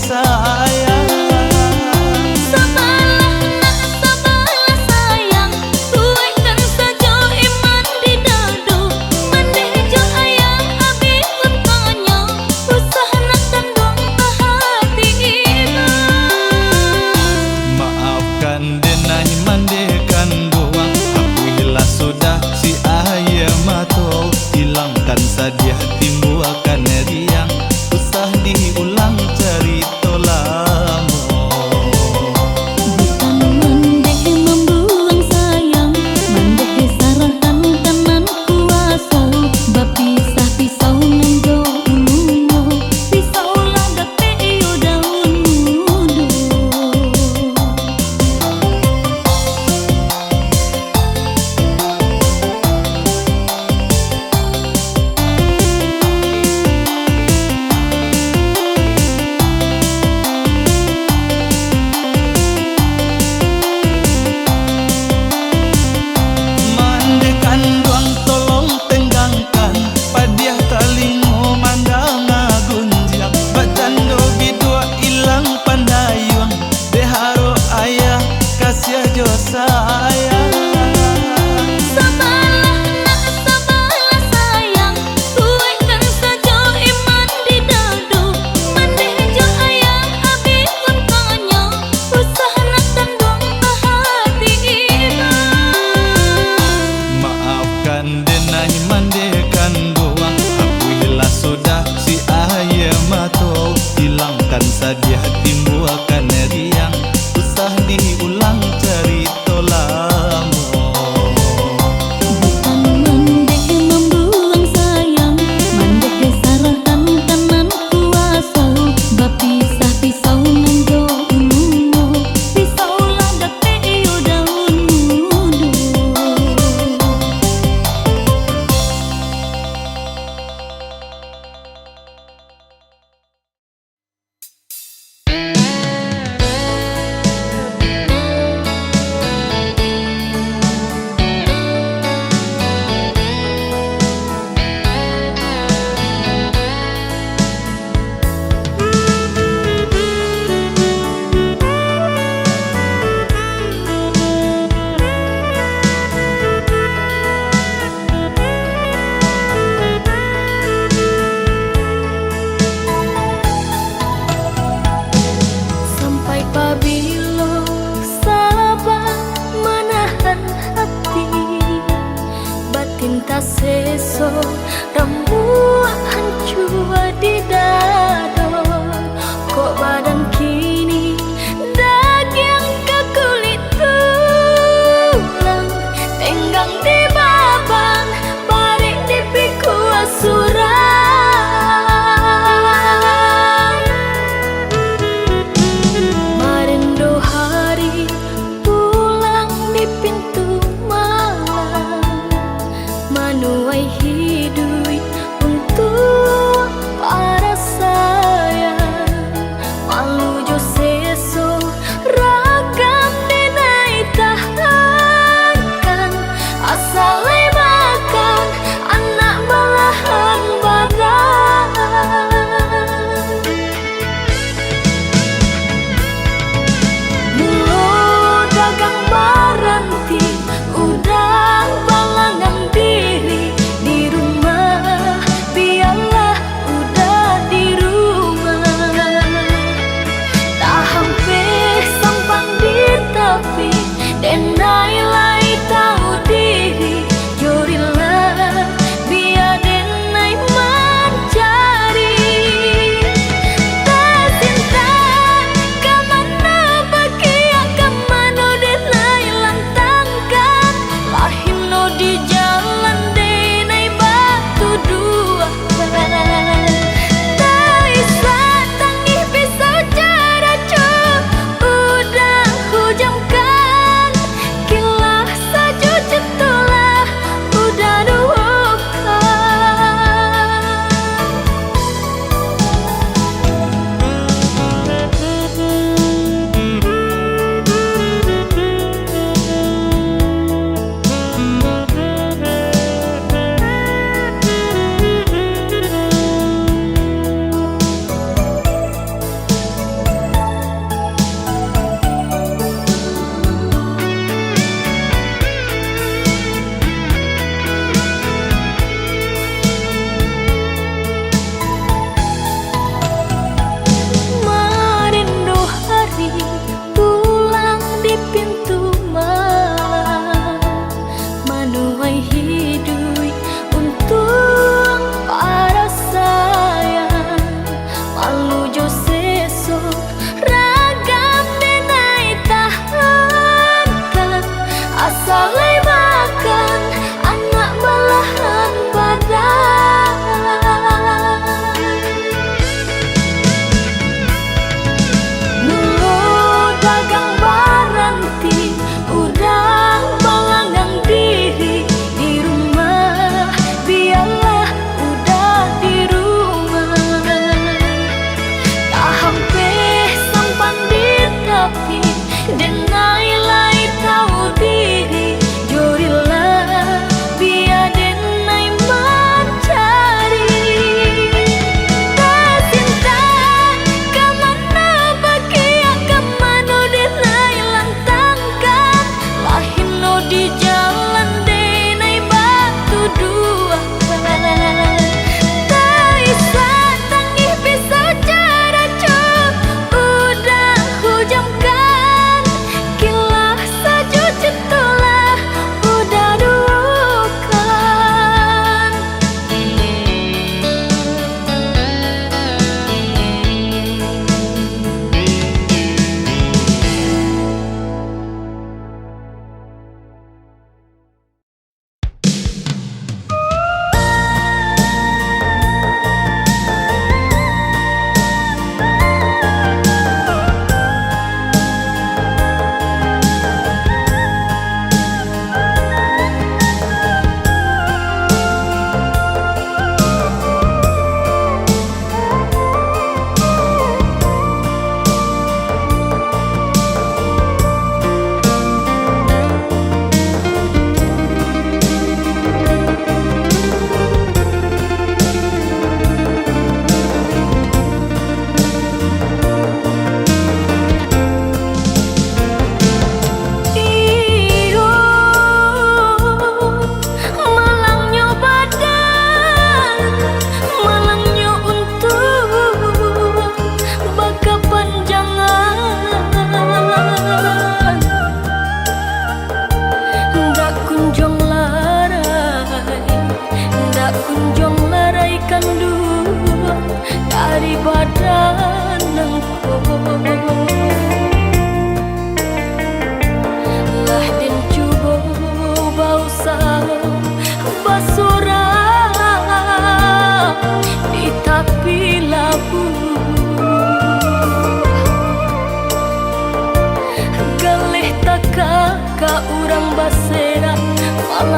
sayang. Sabarlah nak sabarlah sayang, tuaikan saja iman di dadu. Mandeh jo ayang abi untanya, usah nak kandung ke hati ibu. Maafkan denai mandekan doang, akuilah sudah si ayah mato. Hilangkan sadia timbulkan riang, usah diulang cerita lama. Bukan mandeh membuang sayang, mandeh sarahkan kanan kuasa. Bapisah pisau nenjo ulunya, pisau ladak peyo daun mudo. Mandekan doang tolong tenggangkan, padiah talingo mandang agunjang. Bacando bidua ilang pandayuang, deharo ayah kasih jo sayang. Sabarlah nak sabarlah sayang, tuaikan saja iman di dadu. Mandeh jo ayang abi untanya, usah nak kandung ke hati ibu. Maafkan denai mandekan doang, akuilah sudah si ayah mato. Hilangkan sadia timbulkan riang, usah diulang cerita lama. Bukan mandeh membuang sayang, mandeh sarahkan kanan kuasa. Bapisah pisau nenjo ulunya, pisau ladak peyo daun mudo.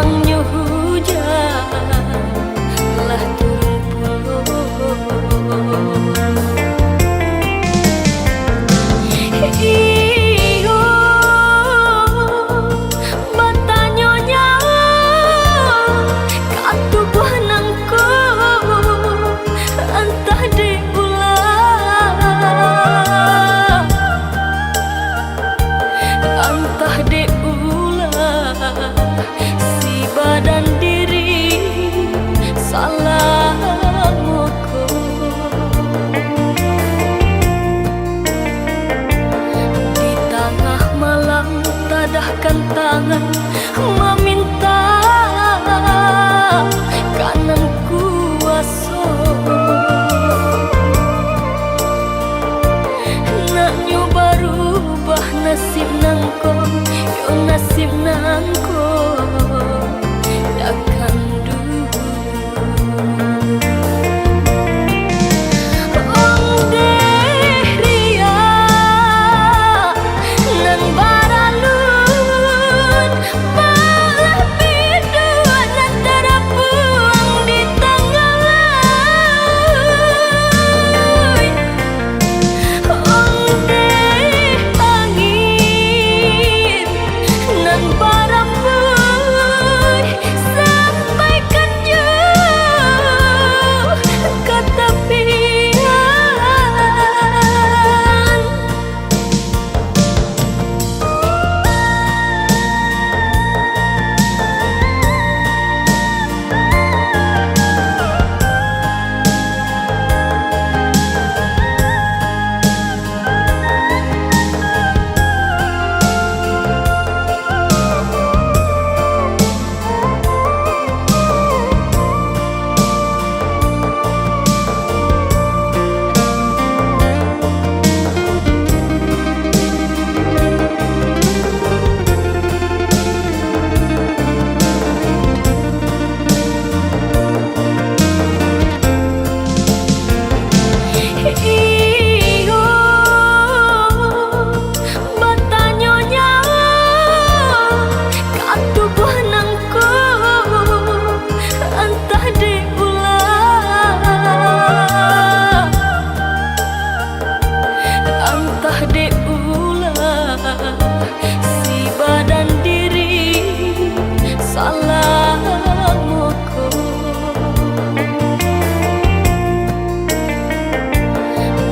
Amangnya hujan lah turun puluh. Iyo batanyonya katubuh nangku entah diulah, entah diulah si badan diri salah moko. Di tengah malam tadahkan tangan meminta kanan kuasa. Nak nyoba rubah nasib nangko, yo nasib nangko takkan dulu. Ong deh ria nan baralun malah bidua nan terapuang di tengah laut. Ong deh angin nan barambuy sampaikan jauh ke tepian. Iyo batanyonya katubuh nangku entah diulah, entah diulah si badan diri salah moko.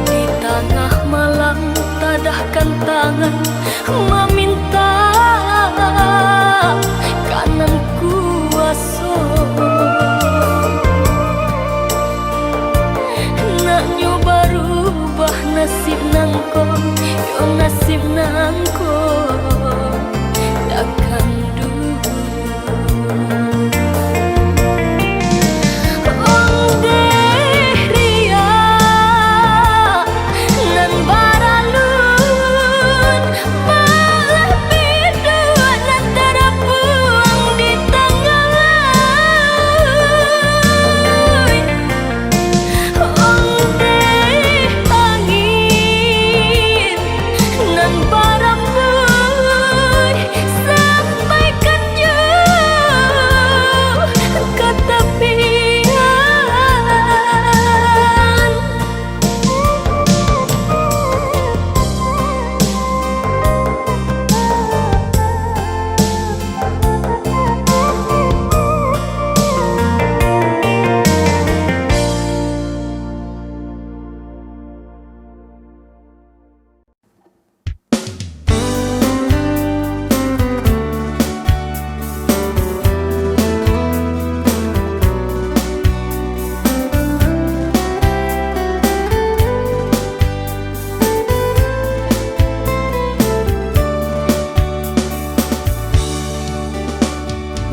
Di tengah malam tadahkan tangan meminta kanan kuasa. Nak nyoba rubah nasib nangko, yo nasib nangko takkan dulu. Ong deh ria nan baralun malah bidua nan terapuang di tengah laut. Ong deh angin nan barambuy sampaikan jauh ke tepian.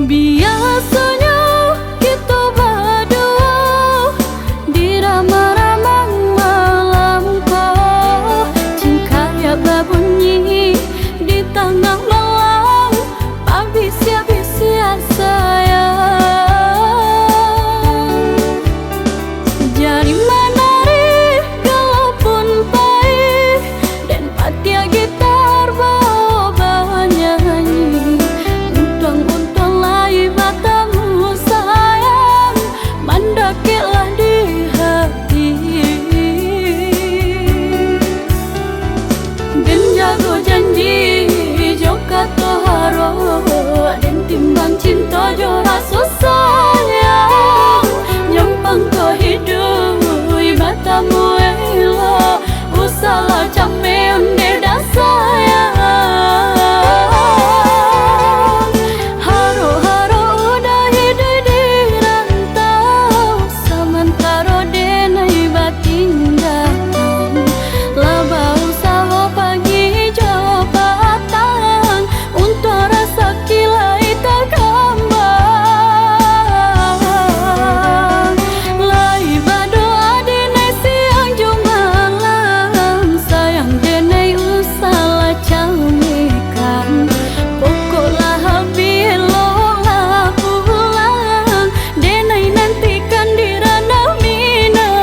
Biasanya kita berdua di ramah-ramah malam kau, cingkaya berbunyi di tengah malam, habis-habis sayang. Jari menari kalaupun pahit, dan patia gitar bawa nyanyi, untung-untung layu jago janji joka toharo dan timbang cinta jo rasa sayang nyampang ko hidup matamu elo usala cape onde dah sayang haro-haro udah hidup di rantau samantara denai batin datang laba usaha pagi jabatan untuk rasa kilai tak kambang lai berdoa denai siang jo malam sayang denai usala camekan pokoklah habis lola pulang denai nantikan di ranah Minang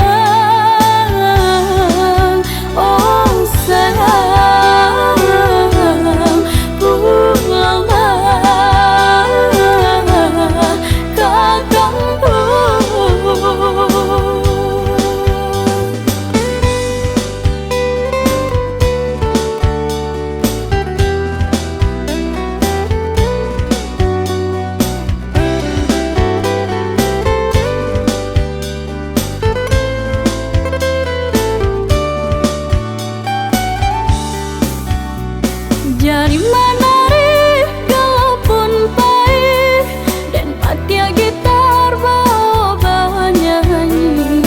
oh sayang pulanglah ke kampung. Jari menarik kalaupun pahit dan patia gitar bawa nyanyi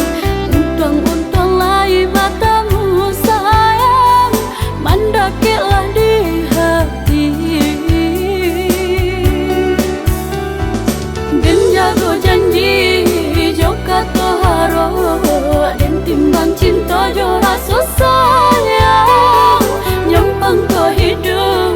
untung-untung lai matamu sayang mandakilah di hati dan jago janji joka toharo dan timbang cinta jo rasa sayang nyampang ko hidup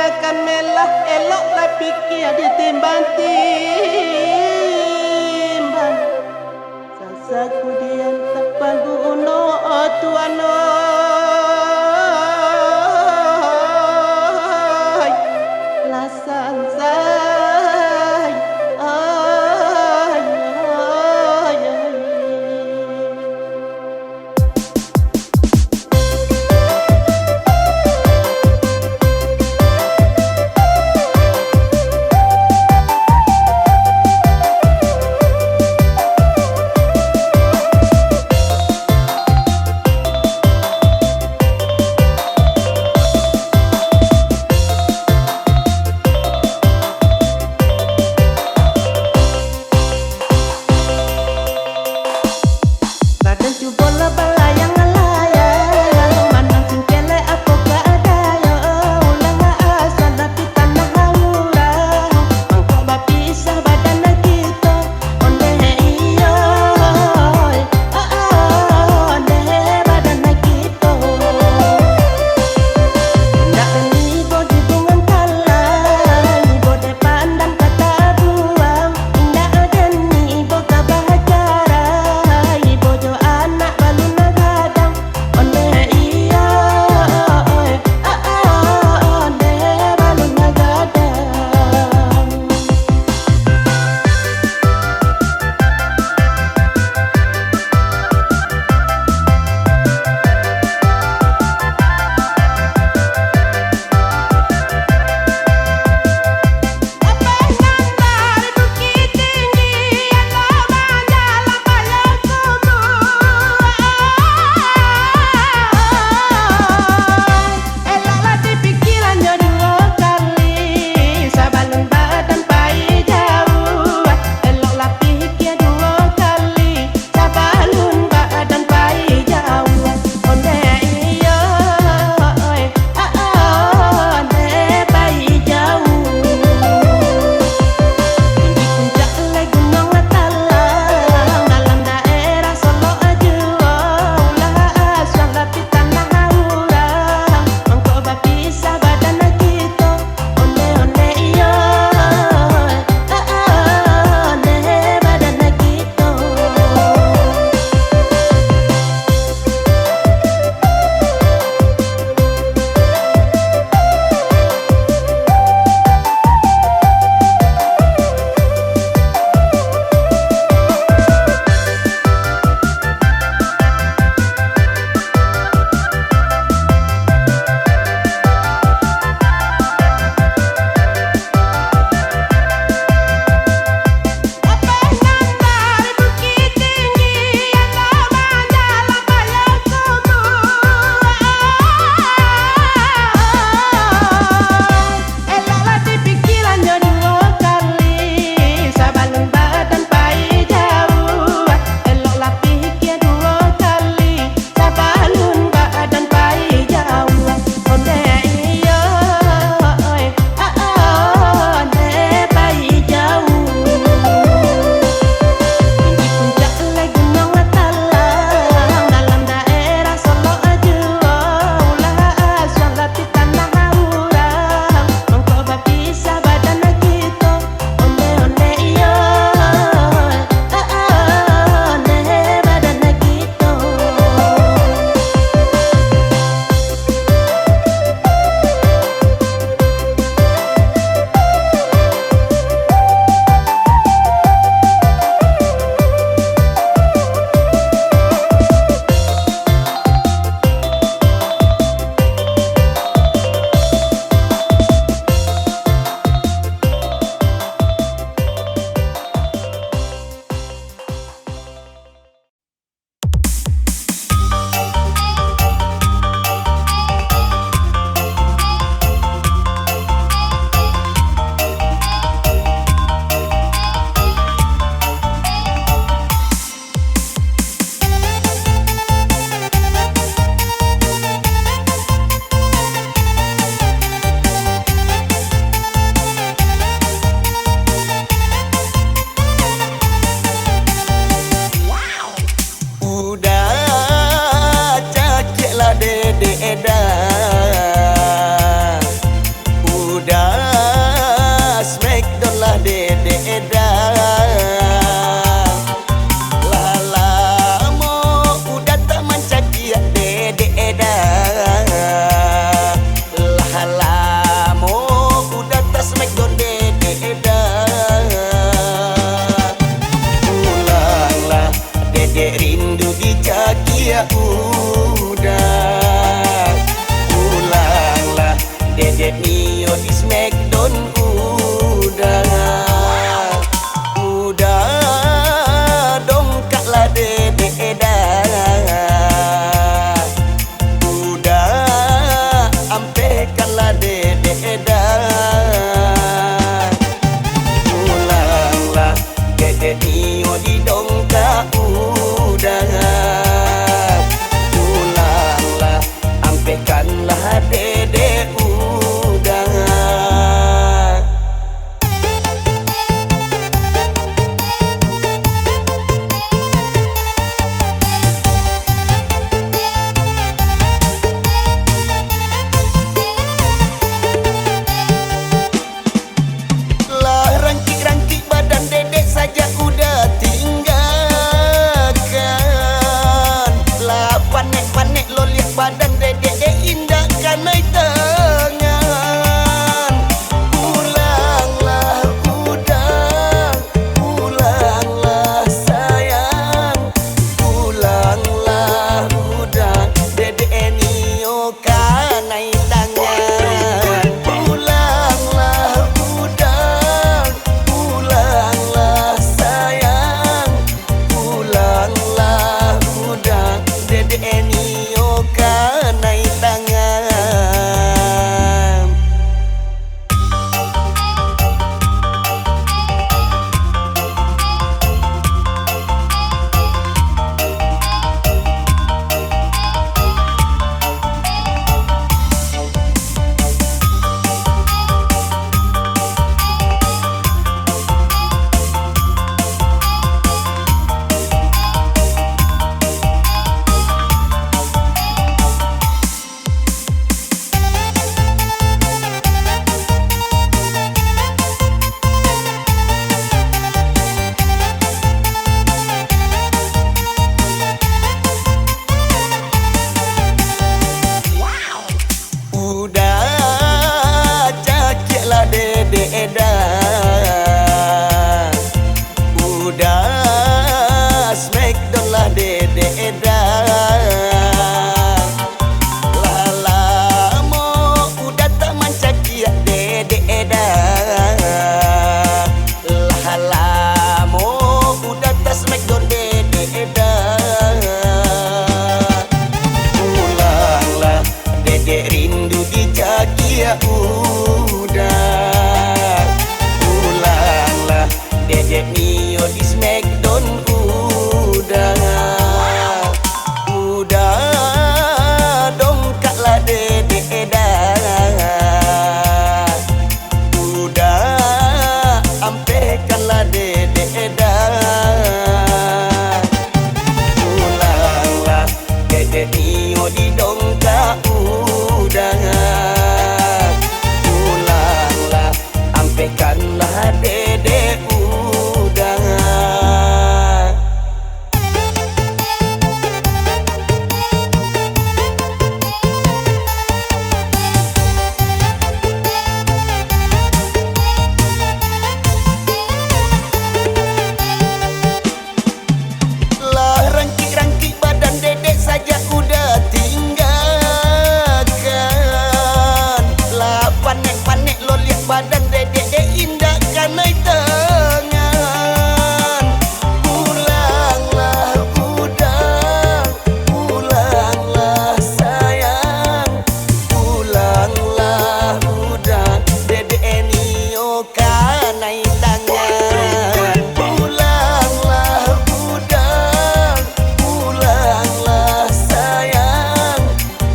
akan melah elok tapi kia ditimbang-timbang. Sasaku dian tak pangguno tuano. Lasan say ay. Nio di Smackdown udah dongkaklah Dede Edan, udah ampekanlah Dede Edan. Pulanglah Dede Nio di dongkak udah, pulanglah ampekanlah Dede udah. Lah rangkik-rangkik badan Dedek saja udah tinggalkan. Lah panek-panek lo lihat badan Dedek indah kanai tangan. Pulanglah udah, pulanglah sayang, pulanglah udah Dedek Nio kanai tangan. Pulanglah udah, pulanglah sayang, pulanglah udah Dedek Nio kanai tangan. Udah cakiklah Dede Edan, udah Smackdown lah Dede Edan. Lah lama udah tak mancakia Dede Edan, lah lama udah tak Smackdown Dede Edan. Pulanglah Dedek rindu dijakia udah, pulanglah Dedek Nio di Smackdown udah dongkaklah Dede Edan, udah ampekanlah Dede Edan. Pulanglah Dedek Nio di dongkak udah, pulanglah ampekanlah Dede udah. Lah rangkik-rangkik badan Dedek saja udah tinggalkan. Lah panek-panek lo lihat badan Dedek indah kanai tangan. Pulanglah udah, pulanglah sayang, pulanglah udah Dedek Nio kanai tangan. Pulanglah udah, pulanglah sayang,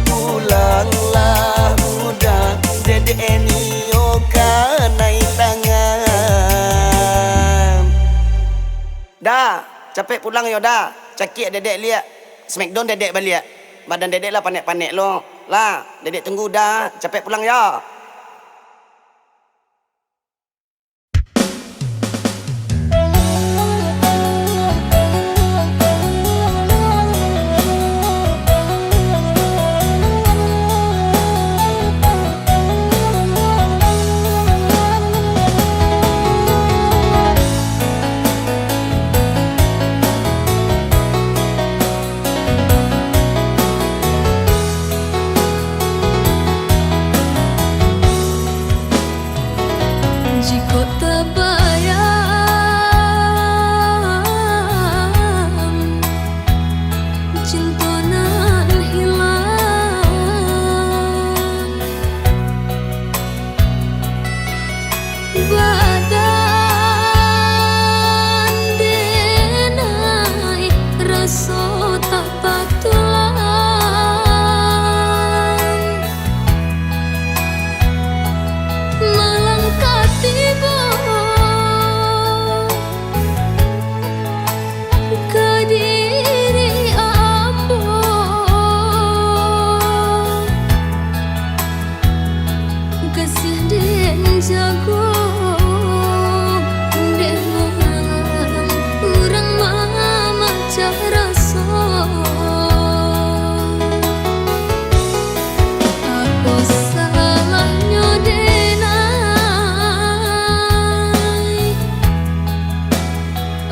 pulanglah udah Dedek Nio kanai tangan. Dah, capek pulang yo dah. Cakik Dedek lihat Smackdown Dedek balik. Badan Dedek lah panek-panek lo. Lah, Dedek tunggu dah. Capek pulang ya. Jika terbayang cinta nan hilang, badan denai rasa tak patulan, melangkah tiba ke diri ambo, kasih den jago den urang mama rasa. Apa salahnya denai,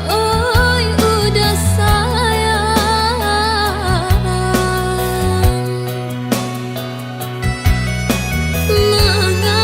oi udah sayang, mengapa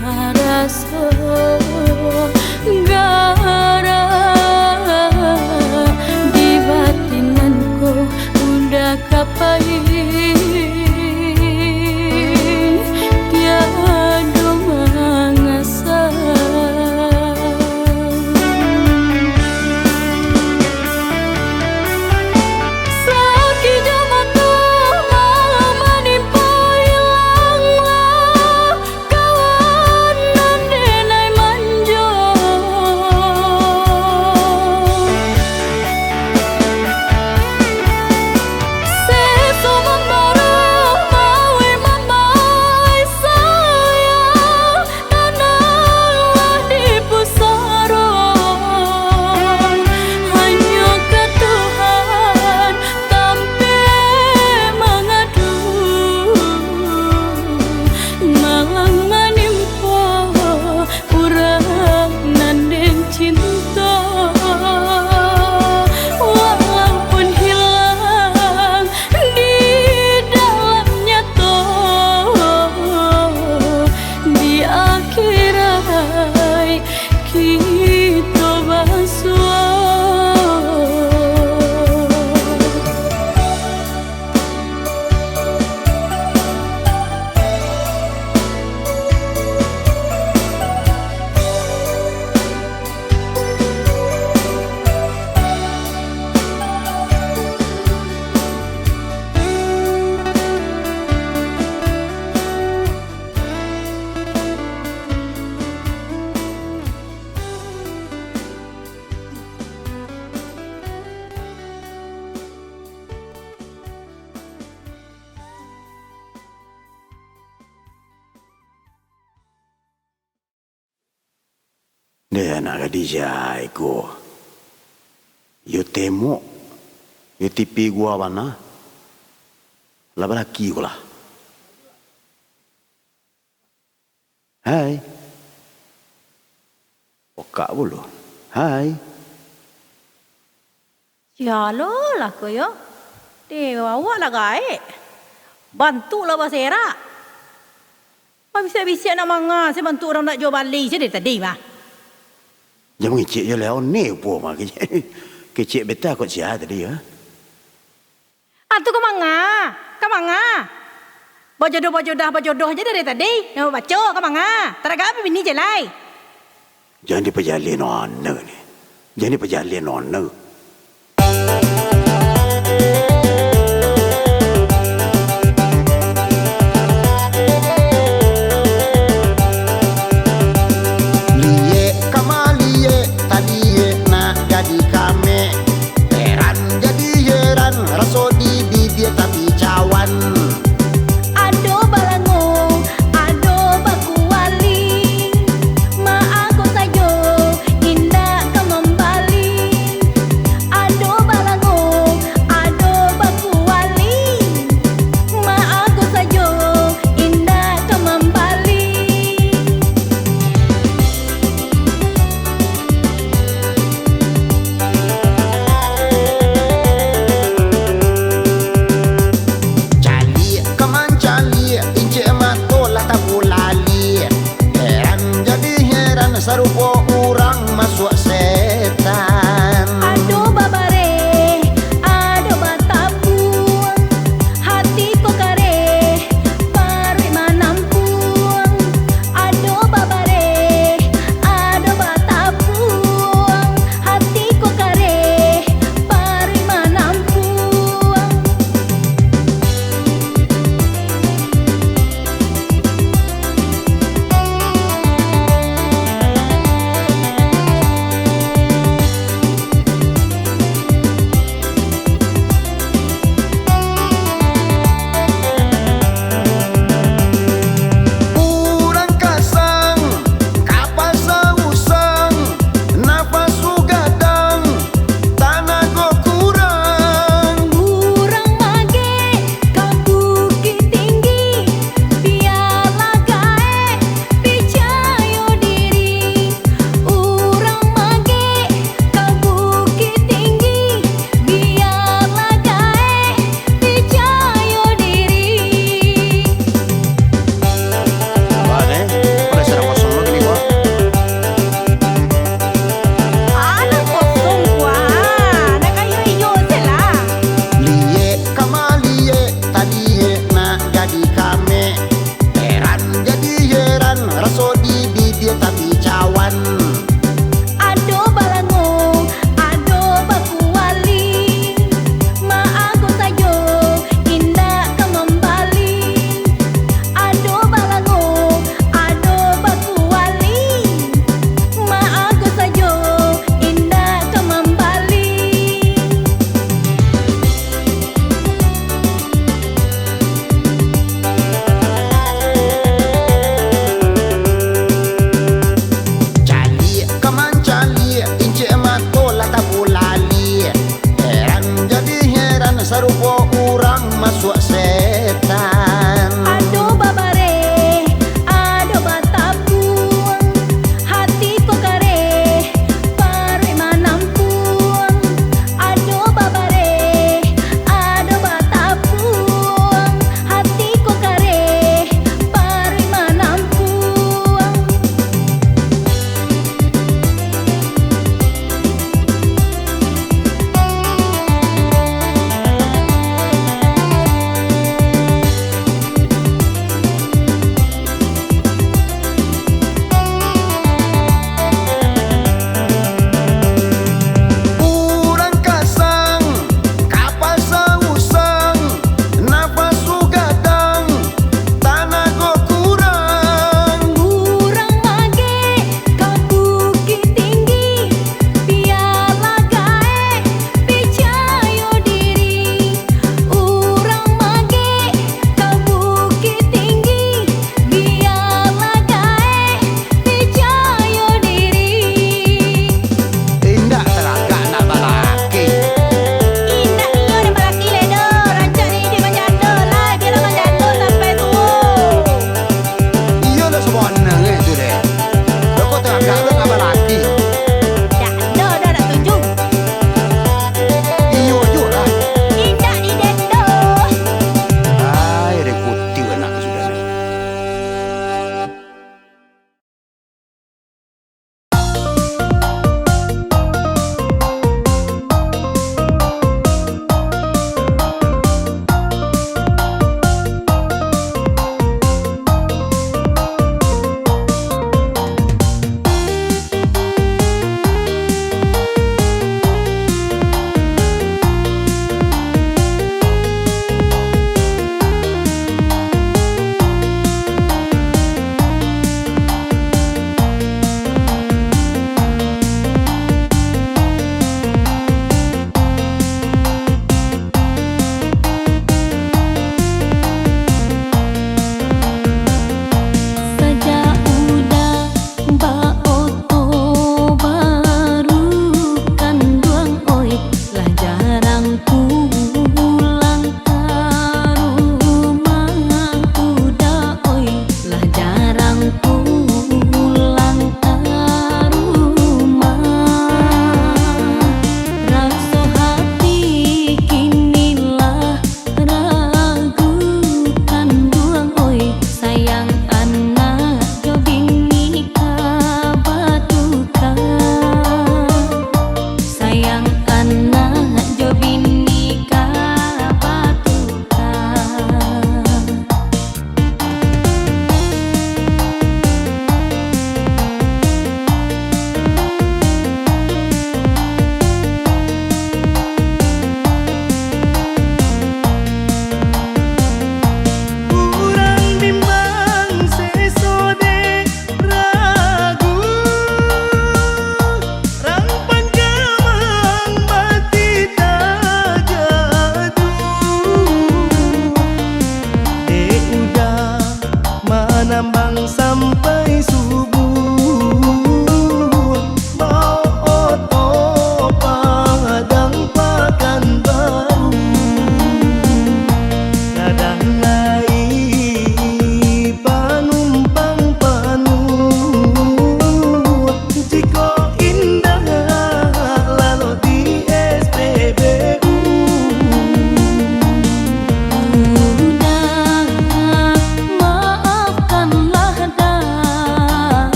rasa gara di batinanku udah kapai tiada mengasah sakitnya mata malah menimpa hilanglah kawan nan denai manja seso membarang mawe mamai sayang tanahlah di pusara hanya ke Tuhan tampil mengadu malang menimpa urang nandeng cinta walaupun hilang di dalamnya di akhirat kita bersua. Dia nak Khadijah iko. Yo temo. Yo tipi gua mana? Lah laki gua lah. Hai. Okak bulu. Hai. Sialo lah ko yo. Dewa awak lah gae. Bantulah basera. Apa bisa-bisa nak manga saya bantu orang nak jual balik je dari tadi mah. Jangan ngicik je lah. Ni apa mah kecik betul kot siapa tadi ya? Atu ke manga? Ke manga? Berjodoh je dari tadi. Nak baca ke manga? Teraga apa bini je lai? Jangan diperjalin ona ni. Jangan diperjalin ona. Ado balango, ado baku wali, ma aku sayo indah kembali. Ado balango, ado baku wali, ma aku sayo indah kembali. Sarupo orang masuk setan. Ado babare, ado batapung, hati ko kare, pari manampung. Ado babare, ado batapung, hati ko kare, pari manampung.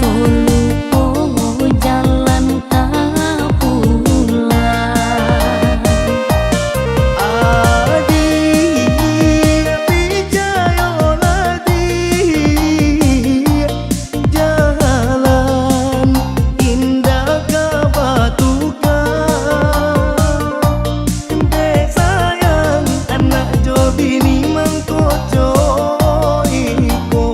lupa jalan kapulang. Adi pijayo ladi jalan indah ke Batuka. Dek sayang anak jo bini mangkoco iko.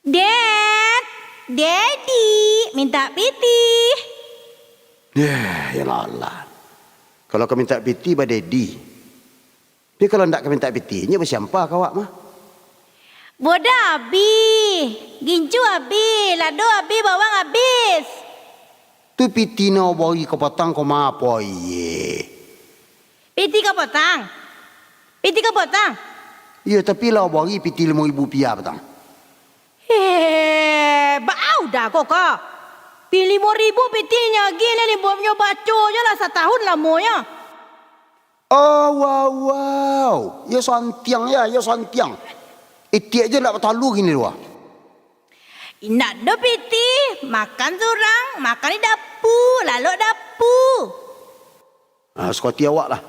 Dad, Daddy, minta piti. Ya Allah. Kalau kau minta piti pada Daddy. Tapi kalau tak kau minta piti, nya bersiapa kau awak mah? Boda abi, gincu abi, lado abi, bawang habis. Tu piti no bagi kau potong kau ma apa ye? Piti kau potong. Piti kau potong. Ya tapi lah bagi piti 5,000 rupiah petang. Bau dah kok. Pilih 5,000 pitinya gini ni buatnya baco je lah setahun lamonya. Oh wow. Ya santiang ya, ya santiang. Itiak je nak bertalu gini dua. Nak do piti, makan surang, makan di dapur, lalu dapur. Sekoti awak lah.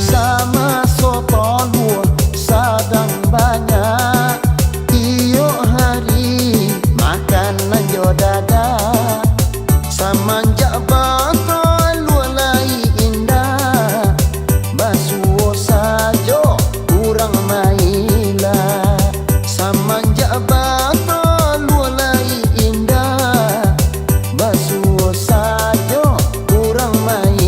Sama soto luar sadang banyak. Iyo hari makanan yo dada. Semenjak bakal lualai indah. Basuh sajo kurang mailah. Semenjak bakal lualai indah. Basuh sajo kurang mailah.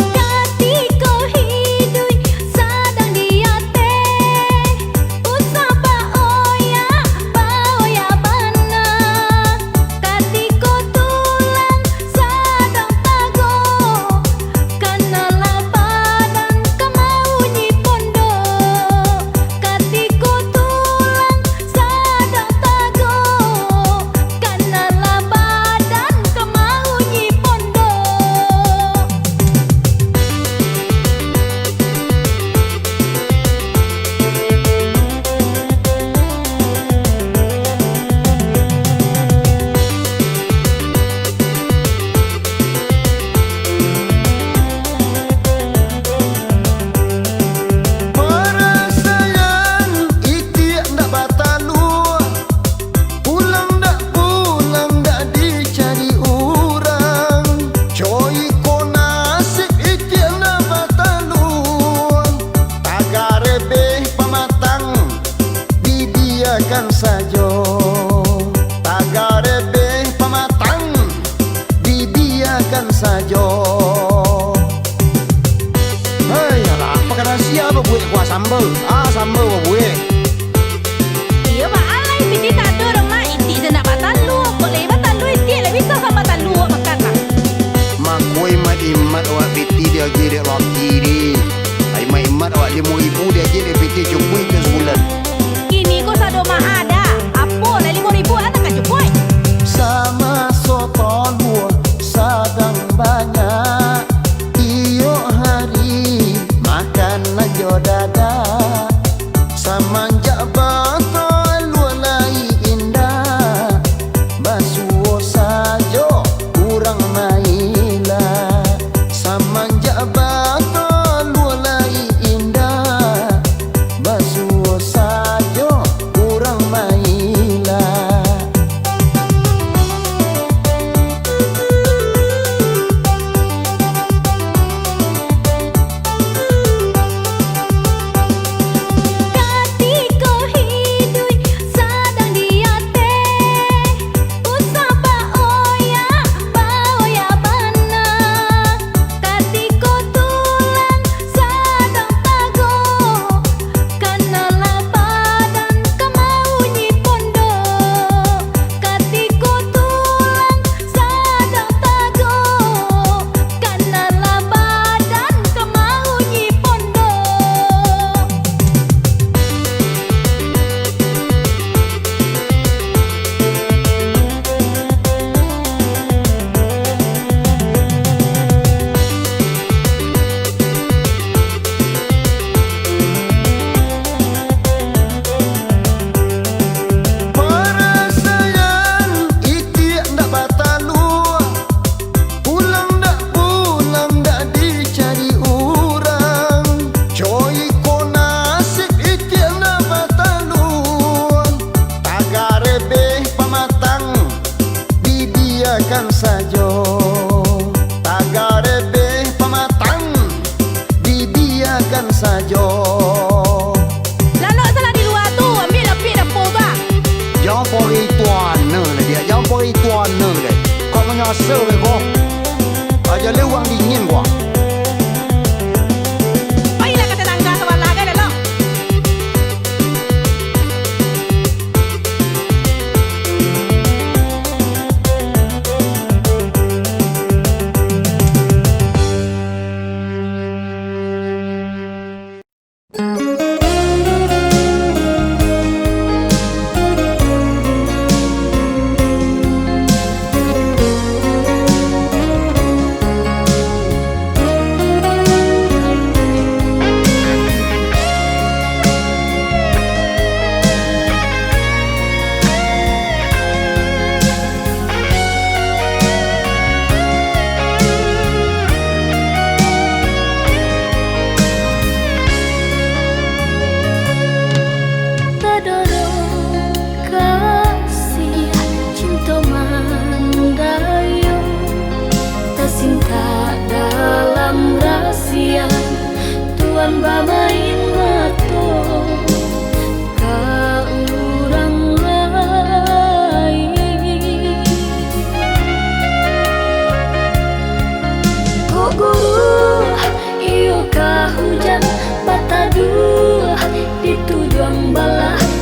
Ketika hidup sedang diate, usah baoya bana. Ketika tulang sedang tago, kenalah badan kemau nyipondo. Ketika tulang sedang tago, kenalah badan kemau nyipondo. Perasaan itiak ndak batalu. Pulang dak dicari orang. Coy ko nasib itiak ndak batalu. Tagare beh pematang dibiarkan saja. Tagare beh pematang dibiarkan saja. Hei, alah, apa kata siapa buat kuah sambal? Sambal apa buat? Iya mak alai piti tak ada rumah iti je nak batalu. Boleh batalu iti lah bisa kan batalu makan lah. Mak kue mat imat awak piti dia kira laki ni. Ai mat imat awak 5,000 dia kira piti cukup ke sebulan. Kini kau sado mah ada. Apa lah 5,000 anak kan cukup. Sama soto luar sadang banyak. Iyo hari makanan jo dada. dingin gua. Baiklah kata tangga sebelah kan lo.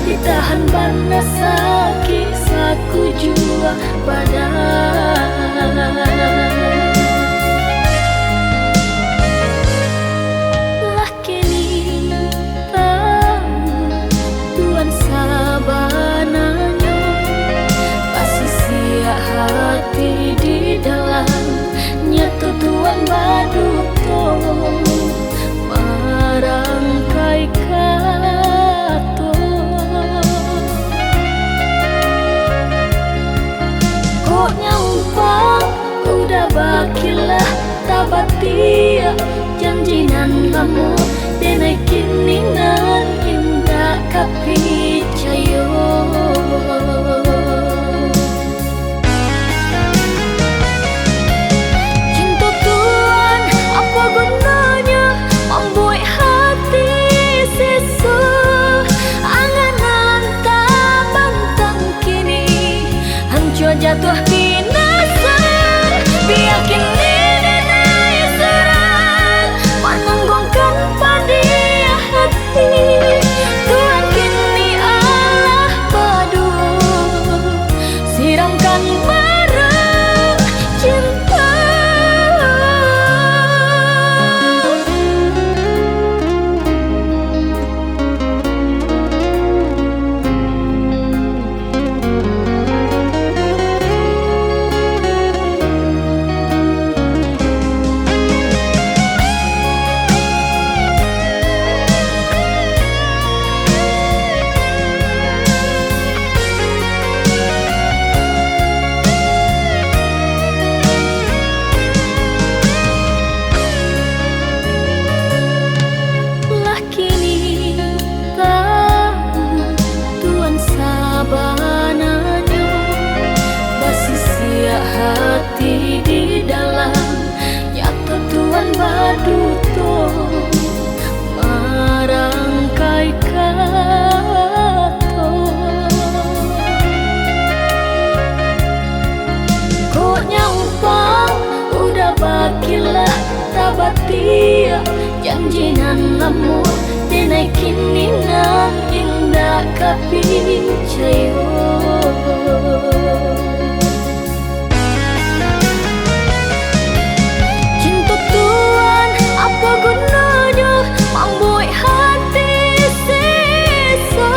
Ditahan panas sakit saku jua badan. Laki ni tahu Tuhan sabananya pasti siap hati di dalamnya tu Tuhan baduto merangkai kato. Kok nyampang udah bakilah tabatia janjinan kamu denai kiningan indah kapicayo. Cinta Tuhan apa gunanya membuat hati sesu angan tak bantang kini hancur jatuh binasa. Biar kini denai serang menanggungkan pada hati Tuhan kini Allah padu siramkan barang cinta. Baduto merangkai kato. Kok nyampang udah bakilah tabatia janjinan lamu denai kiningan indah kapicayo. Apa gunanya membuat hati sesu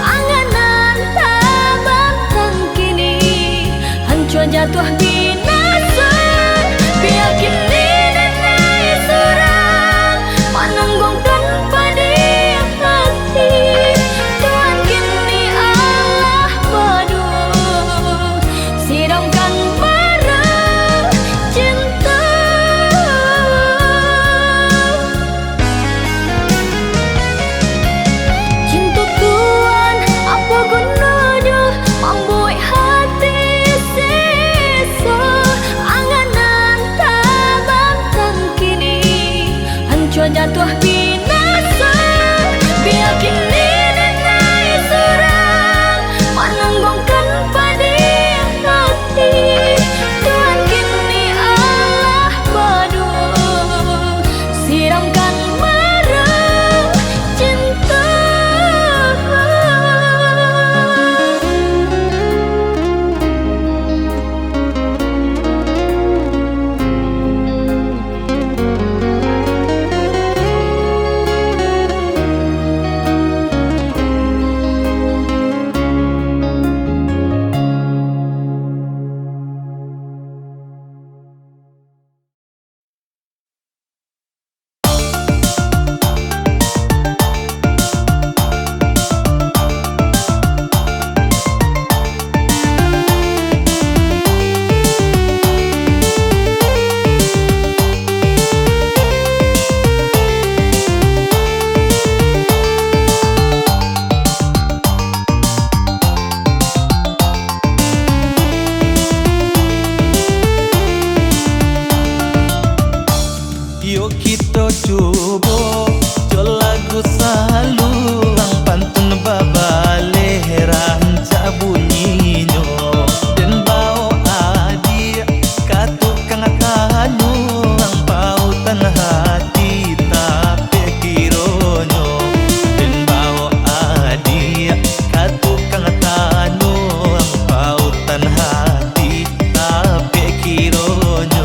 anganan tak bantang kini hancur jatuh binasa. Biar kini denai serang menanggungkan pada hati Tuhan kini Allah padu siramkan barang cinta. Membuat hati sesu anganan tak bantang kini hancur jatuh binasa. Biar kini denai serang menanggungkan pada hati Tuhan kini Allah padu Yuk kita coba jo lagu salu ang pantun babale rancak bunyinya dan bau adia katukang kanu ang pautan hati tapi kironyo dan bau adia katukang kanu ang pautan hati tapi kironyo.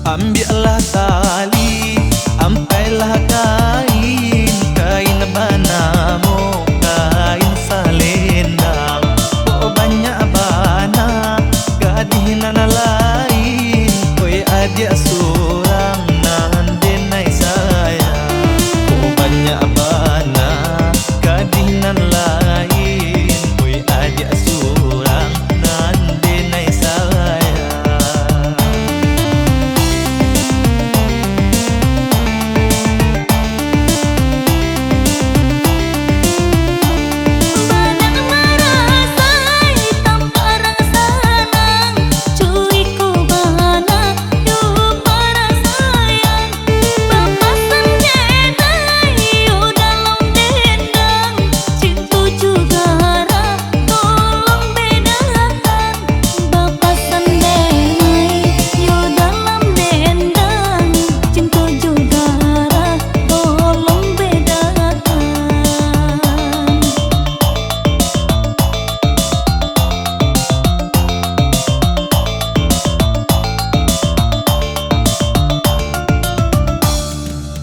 Ambillah tali, ampailah kain, kain banamo, kain salendang. Oh banyak bana, gadinan lain, oi adik surang nan denai sayang. Oh banyak bana, gadinan lain, oi adik surang nan denai sayang.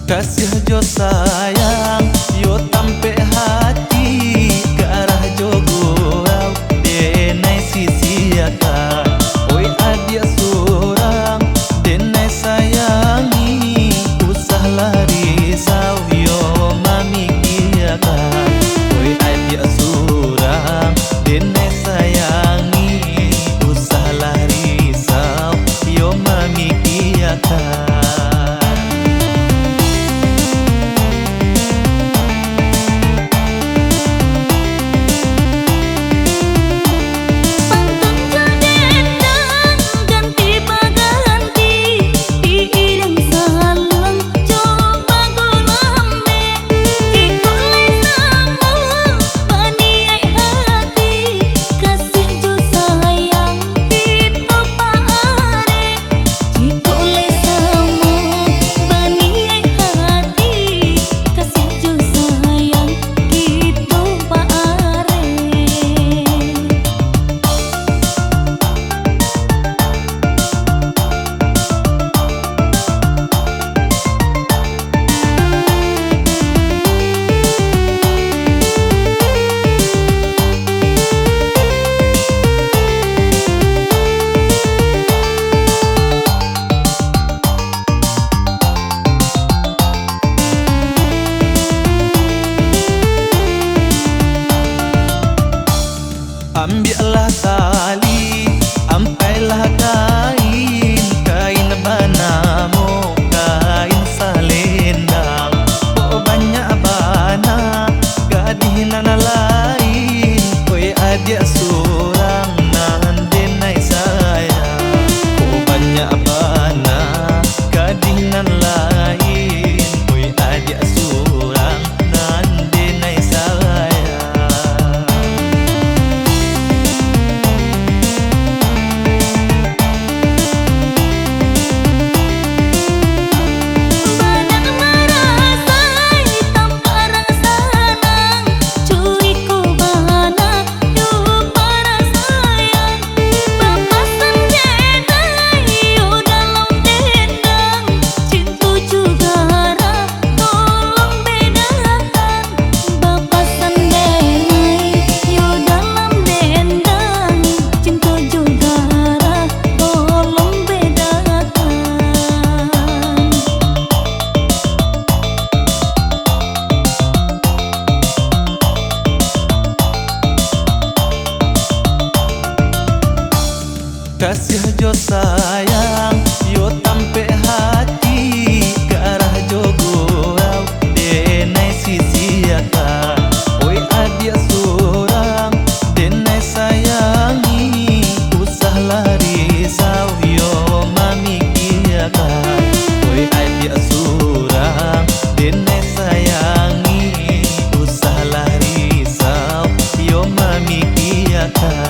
Kasih jo sayang, yo tampe hati ke arah jo gurau denai sisiakan. Oi adik surang denai sayangi, usahlah risau yo mamikiakan. Oi adik surang denai sayangi, usahlah risau yo mamikiakan. jo sayang yo tampe hati ke arah jo gurau denai sisi akan oi adia surang denai sayangi usah lari sau yo mamikiakan oi adia surang denai sayangi usah lari sau yo mamikiakan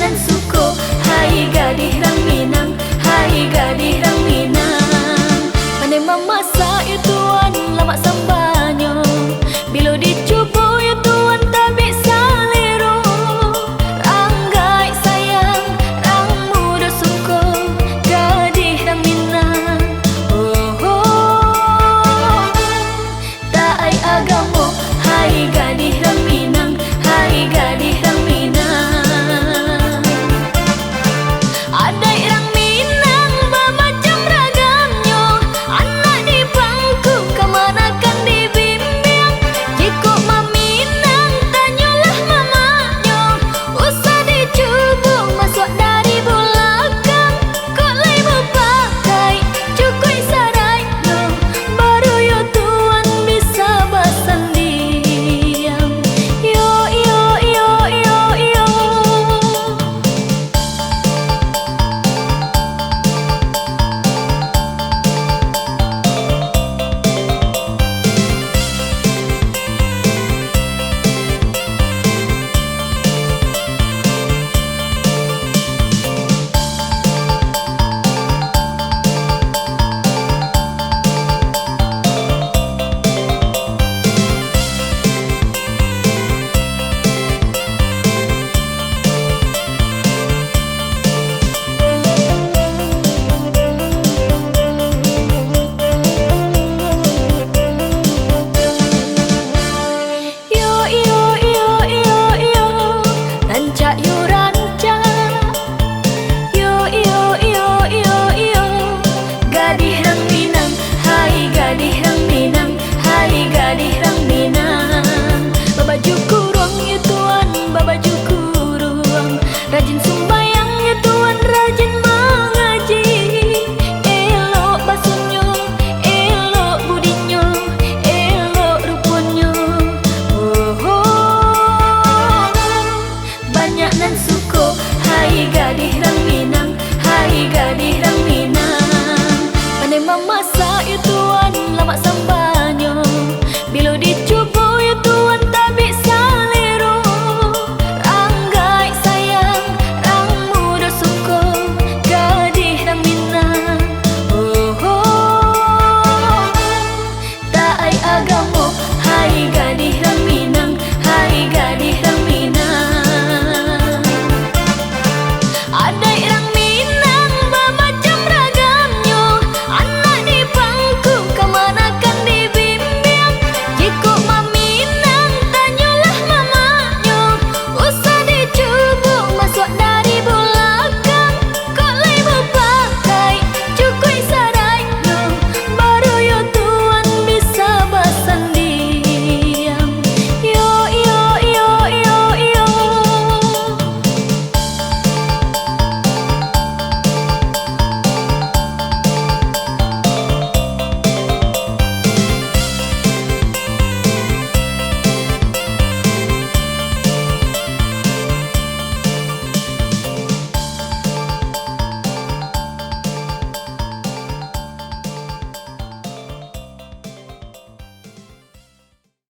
dan suka